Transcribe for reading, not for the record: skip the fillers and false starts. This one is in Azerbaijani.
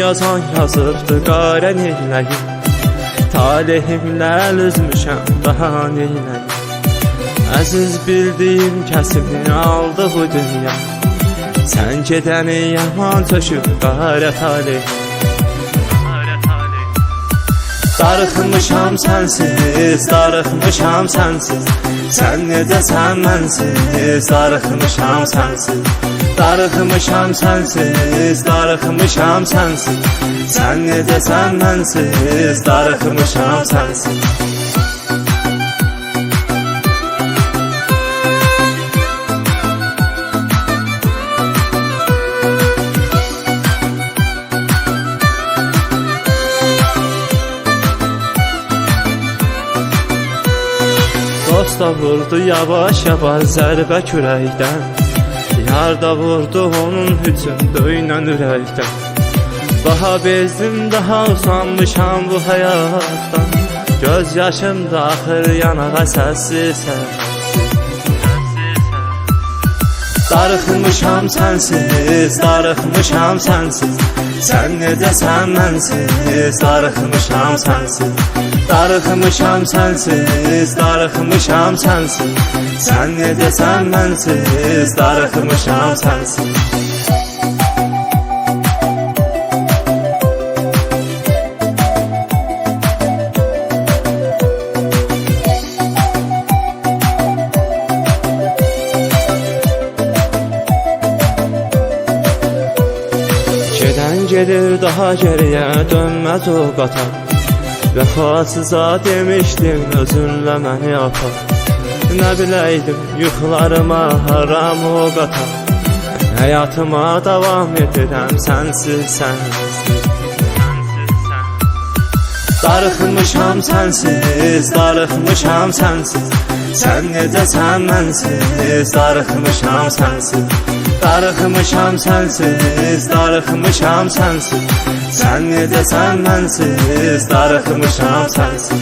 yazan yazıbdı qara neyləyim, talihimlə üzmüşəm daha neyləyim. Əziz bildiyim kəsimi aldı bu dünya, sən gedəni yaman töküb qara talih. Darıxmışam sənsiz, darıxmışam sənsiz, sən necəsən mənsiz, darıxmışam sənsiz. Darıxmışam sənsiz, darıxmışam sənsiz, sən necəsən mənsiz, darıxmışam sənsiz. Dost da vurdu yavaş-yavaş zərbə kürəkdən, yar da vurdu onun üçün döynən ürəkdən. Daha bezdim, daha usanmışam bu həyatdan, göz yaşım da axır yanağa səssiz. Darıxmışam sənsiz, darıxmışam sənsiz, sən necəsən mənsiz, darıxmışam sənsiz. Darıxmışam sənsiz, darıxmışam sənsiz, sən necəsən mənsiz, darıxmışam sənsiz. Gedən gedir daha geriyə dönməz o qatar, vəfasıza demişdim özünlə məni apar. Nə biləydim yuxularıma haram o qatar, həyatıma davam edirəm sənsiz, sənsiz. Darıxmışam sənsiz, darıxmışam sənsiz, sən necəsən mənsiz, darıxmışam sənsiz. Darıxmışam sənsiz, darıxmışam sənsiz, sən necəsən mənsiz, darıxmışam sənsiz.